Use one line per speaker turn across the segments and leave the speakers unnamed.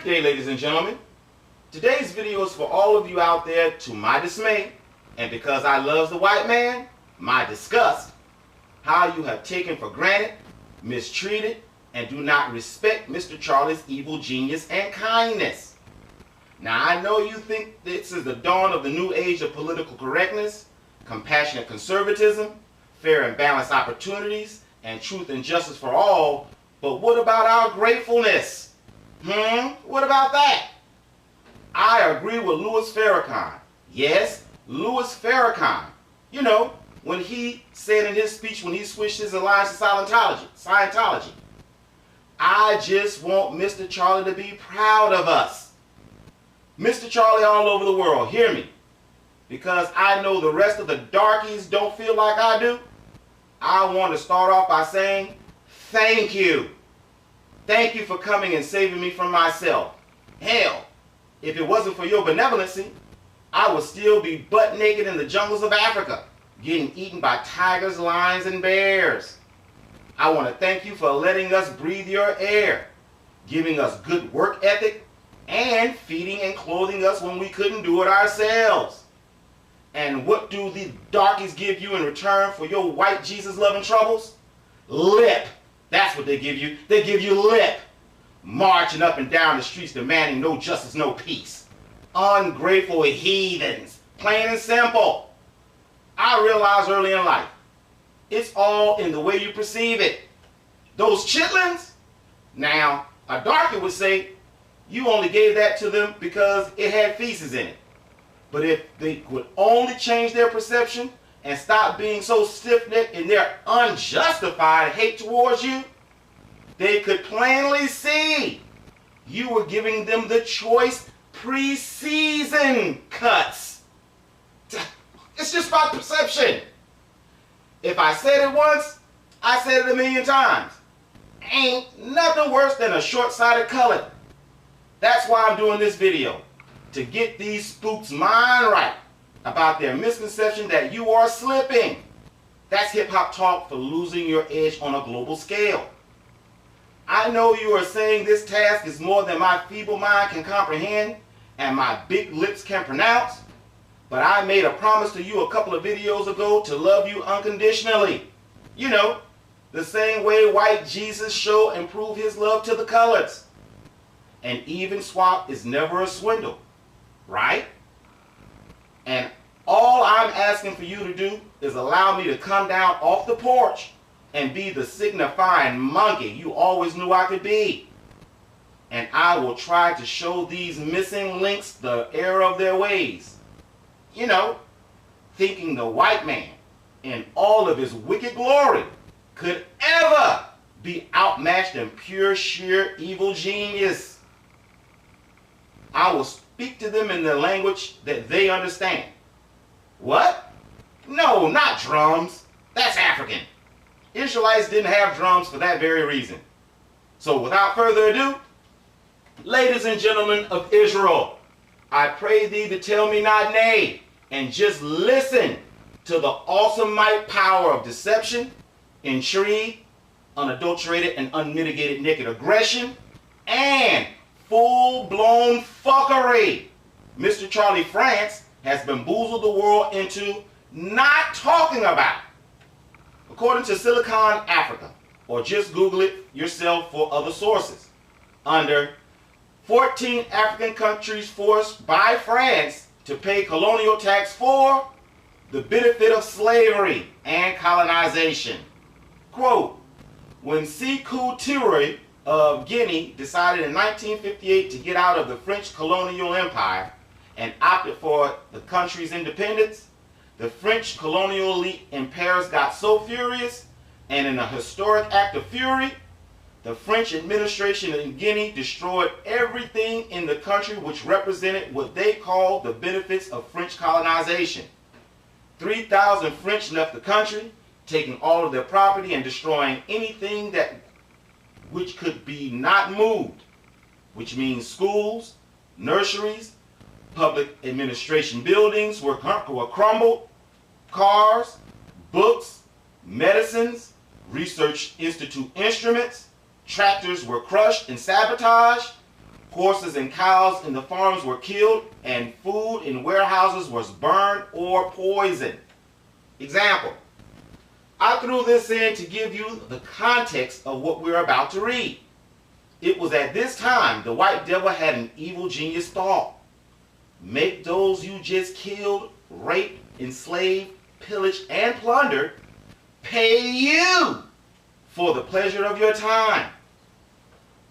Good day, ladies and gentlemen. Today's video is for all of you out there, to my dismay, and because I love the white man, my disgust, how you have taken for granted, mistreated, and do not respect Mr. Charlie's evil genius and kindness. Now, I know you think this is the dawn of the new age of political correctness, compassionate conservatism, fair and balanced opportunities, and truth and justice for all, but what about our gratefulness? What about that? I agree with Louis Farrakhan. Yes, Louis Farrakhan. You know, when he said in his speech when he switched his alliance to Scientology, I just want Mr. Charlie to be proud of us. Mr. Charlie all over the world, hear me. Because I know the rest of the darkies don't feel like I do, I want to start off by saying thank you. Thank you for coming and saving me from myself. Hell, if it wasn't for your benevolency, I would still be butt naked in the jungles of Africa, getting eaten by tigers, lions, and bears. I want to thank you for letting us breathe your air, giving us good work ethic, and feeding and clothing us when we couldn't do it ourselves. And what do the darkies give you in return for your white Jesus-loving troubles? Lip. That's what they give you. They give you lip. Marching up and down the streets demanding no justice, no peace. Ungrateful heathens. Plain and simple. I realized early in life, it's all in the way you perceive it. Those chitlins? Now, a darky would say, you only gave that to them because it had feces in it. But if they would only change their perception and stop being so stiff-necked in their unjustified hate towards you, they could plainly see you were giving them the choice pre-season cuts. It's just about perception. If I said it once, I said it 1,000,000 times. Ain't nothing worse than a short-sighted color. That's why I'm doing this video, to get these spooks' mind right about their misconception that you are slipping. That's hip-hop talk for losing your edge on a global scale. I know you are saying this task is more than my feeble mind can comprehend and my big lips can pronounce, but I made a promise to you a couple of videos ago to love you unconditionally. You know, the same way white Jesus showed and proved his love to the coloreds. An even swap is never a swindle, right? And all I'm asking for you to do is allow me to come down off the porch and be the signifying monkey you always knew I could be. And I will try to show these missing links the error of their ways. You know, thinking the white man in all of his wicked glory could ever be outmatched in pure, sheer evil genius. I will speak to them in the language that they understand. What? No, not drums. That's African. Israelites didn't have drums for that very reason. So without further ado, ladies and gentlemen of Israel, I pray thee to tell me not nay, and just listen to the awesome might power of deception, intrigue, unadulterated and unmitigated naked aggression, and full-blown fuckery Mr. Charlie France has bamboozled the world into not talking about. According to Silicon Africa, or just Google it yourself for other sources, under 14 African countries forced by France to pay colonial tax for the benefit of slavery and colonization. Quote, when Sékou Touré of Guinea decided in 1958 to get out of the French colonial empire and opted for the country's independence, the French colonial elite in Paris got so furious, and in a historic act of fury, the French administration in Guinea destroyed everything in the country which represented what they called the benefits of French colonization. 3,000 French left the country, taking all of their property and destroying anything which could be not moved, which means schools, nurseries, public administration buildings were crumbled, cars, books, medicines, research institute instruments, tractors were crushed and sabotaged, Horses and cows in the farms were killed, and food in warehouses was burned or poisoned. Example. I threw this in to give you the context of what we're about to read. It was at this time the white devil had an evil genius thought. Make those you just killed, raped, enslaved, pillaged, and plundered pay you for the pleasure of your time.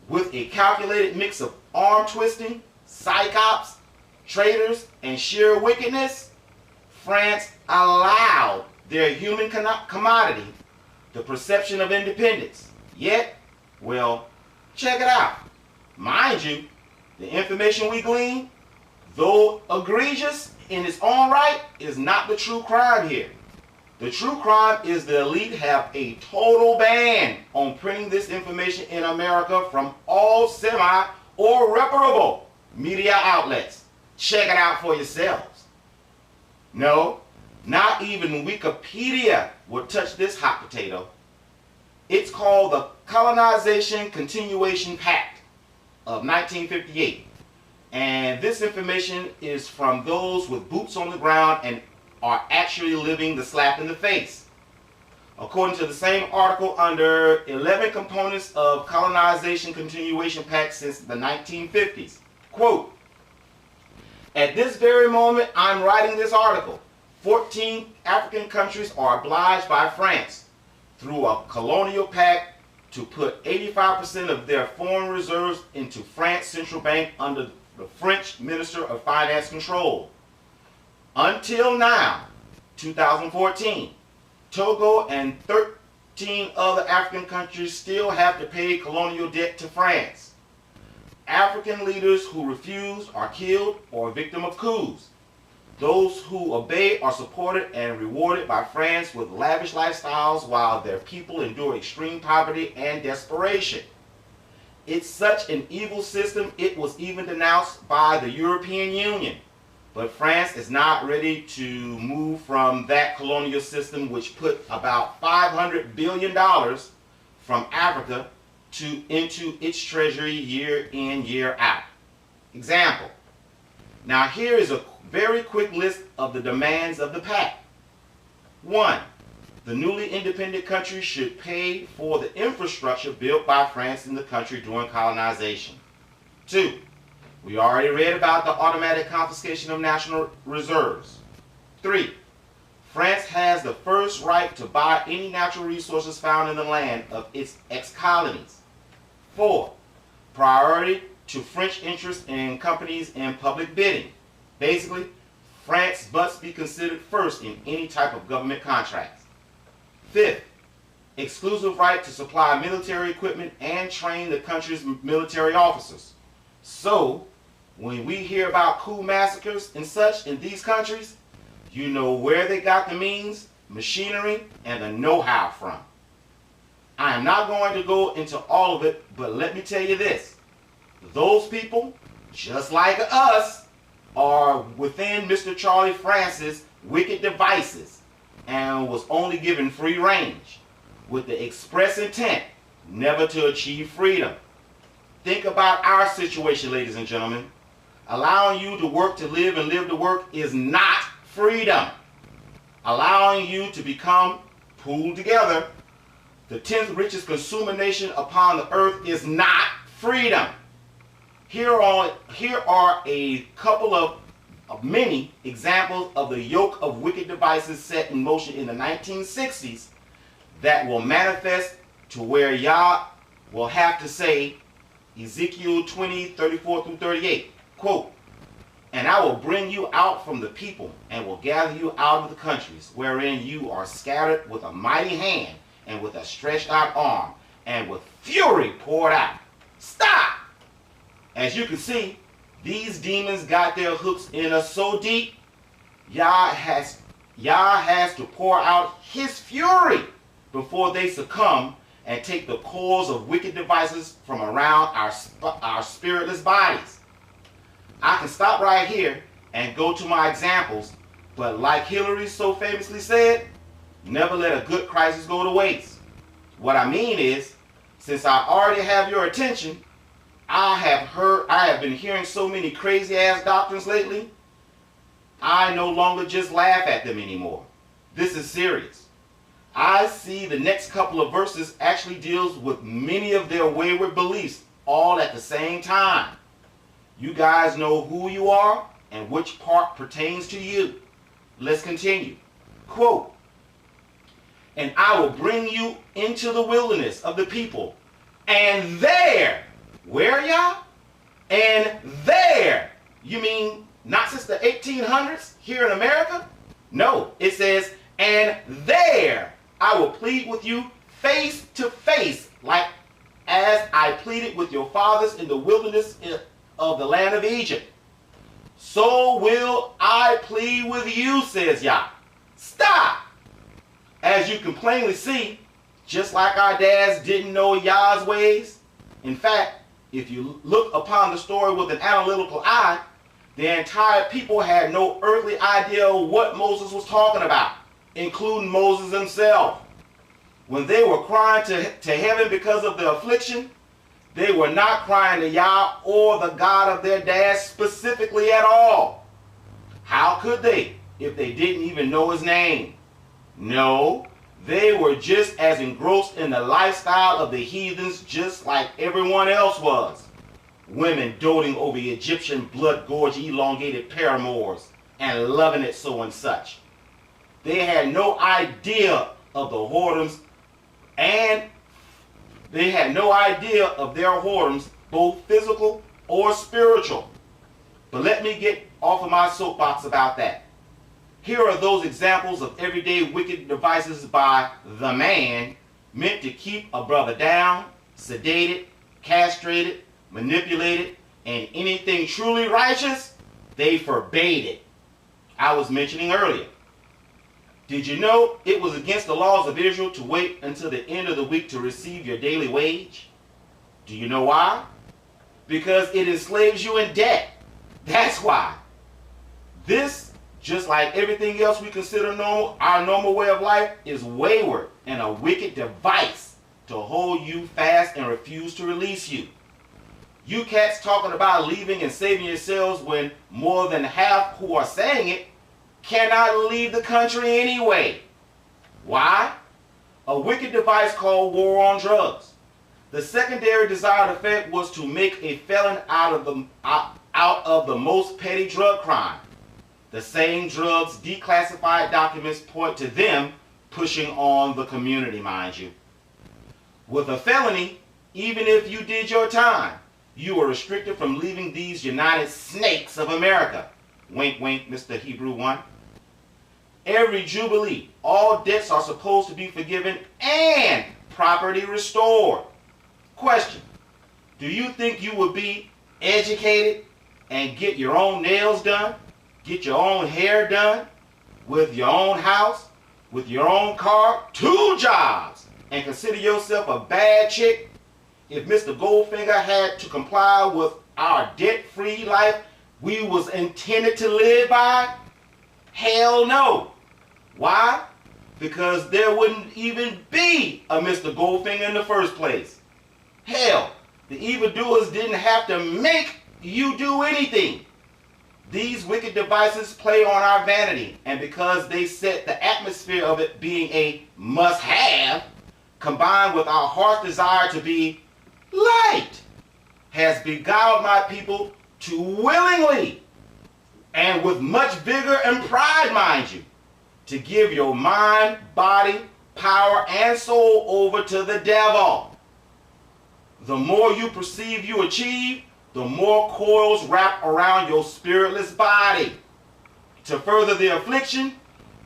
With a calculated mix of arm twisting, psychops, traitors, and sheer wickedness, France allowed their human commodity the perception of independence. Yet, well, check it out. Mind you, the information we glean, though egregious in its own right, is not the true crime here. The true crime is the elite have a total ban on printing this information in America from all semi or reputable media outlets. Check it out for yourselves. No, not even Wikipedia would touch this hot potato. It's called the Colonization Continuation Pact of 1958. And this information is from those with boots on the ground and are actually living the slap in the face. According to the same article under 11 components of Colonization Continuation Pact since the 1950s. Quote, at this very moment I'm writing this article, 14 African countries are obliged by France through a colonial pact to put 85% of their foreign reserves into France Central Bank under the French Minister of Finance control. Until now, 2014, Togo and 13 other African countries still have to pay colonial debt to France. African leaders who refuse are killed or victim of coups. Those who obey are supported and rewarded by France with lavish lifestyles while their people endure extreme poverty and desperation. It's such an evil system it was even denounced by the European Union. But France is not ready to move from that colonial system which put about $500 billion from Africa into its treasury year in, year out. Example. Now here is a very quick list of the demands of the pact. 1. The newly independent country should pay for the infrastructure built by France in the country during colonization. 2. We already read about the automatic confiscation of national reserves. 3. France has the first right to buy any natural resources found in the land of its ex-colonies. 4. Priority to French interests in companies in public bidding. Basically, France must be considered first in any type of government contracts. 5th, exclusive right to supply military equipment and train the country's military officers. So, when we hear about coup massacres and such in these countries, you know where they got the means, machinery, and the know-how from. I am not going to go into all of it, but let me tell you this. Those people, just like us, are within Mr. Charlie Francis' wicked devices and was only given free range with the express intent never to achieve freedom. Think about our situation, ladies and gentlemen. Allowing you to work to live and live to work is not freedom. Allowing you to become, pooled together, the 10th richest consumer nation upon the earth is not freedom. Here are a couple of many examples of the yoke of wicked devices set in motion in the 1960s that will manifest to where Yah will have to say, Ezekiel 20:34-38, quote, and I will bring you out from the people and will gather you out of the countries wherein you are scattered with a mighty hand and with a stretched out arm and with fury poured out. Stop! As you can see, these demons got their hooks in us so deep, Yah has to pour out his fury before they succumb and take the cores of wicked devices from around our spiritless bodies. I can stop right here and go to my examples, but like Hillary so famously said, never let a good crisis go to waste. What I mean is, since I already have your attention, I have have been hearing so many crazy ass doctrines lately, I no longer just laugh at them anymore. This is serious. I see the next couple of verses actually deals with many of their wayward beliefs all at the same time. You guys know who you are and which part pertains to you. Let's continue. Quote, "And I will bring you into the wilderness of the people, and there," where y'all? "And there," you mean not since the 1800s here in America? No, it says, "And there I will plead with you face to face, like as I pleaded with your fathers in the wilderness of the land of Egypt. So will I plead with you," says Yah. Stop! As you can plainly see, just like our dads didn't know Yah's ways. In fact, if you look upon the story with an analytical eye, the entire people had no earthly idea what Moses was talking about, including Moses himself. When they were crying to heaven because of the affliction, they were not crying to Yah or the God of their dads specifically at all. How could they if they didn't even know his name? No, they were just as engrossed in the lifestyle of the heathens just like everyone else was. Women doting over Egyptian blood-gorged elongated paramours and loving it so and such. They had no idea of the whoredoms, and they had no idea of their whoredoms, both physical or spiritual. But let me get off of my soapbox about that. Here are those examples of everyday wicked devices by the man meant to keep a brother down, sedated, castrated, manipulated, and anything truly righteous, they forbade it. I was mentioning earlier. Did you know it was against the laws of Israel to wait until the end of the week to receive your daily wage? Do you know why? Because it enslaves you in debt. That's why. This, just like everything else we consider normal, our normal way of life, is wayward and a wicked device to hold you fast and refuse to release you. You cats talking about leaving and saving yourselves when more than half who are saying it cannot leave the country anyway. Why? A wicked device called war on drugs. The secondary desired effect was to make a felon out of the most petty drug crime. The same drugs declassified documents point to them pushing on the community, mind you. With a felony, even if you did your time, you are restricted from leaving these United Snakes of America. Wink, wink, Mr. Hebrew 1. Every Jubilee, all debts are supposed to be forgiven and property restored. Question: do you think you would be educated and get your own nails done, get your own hair done, with your own house, with your own car, 2 jobs, and consider yourself a bad chick if Mr. Goldfinger had to comply with our debt-free life we was intended to live by? Hell no. Why? Because there wouldn't even be a Mr. Goldfinger in the first place. Hell, the evildoers didn't have to make you do anything. These wicked devices play on our vanity, and because they set the atmosphere of it being a must-have, combined with our heart's desire to be light, has beguiled my people to willingly, and with much vigor and pride, mind you, to give your mind, body, power, and soul over to the devil. The more you perceive you achieve, the more coils wrap around your spiritless body. To further the affliction,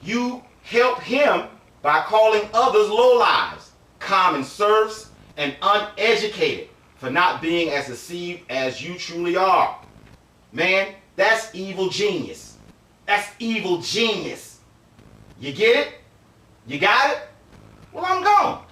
you help him by calling others lowlives, common serfs, and uneducated for not being as deceived as you truly are. Man, that's evil genius. That's evil genius. You get it? You got it? Well, I'm gone.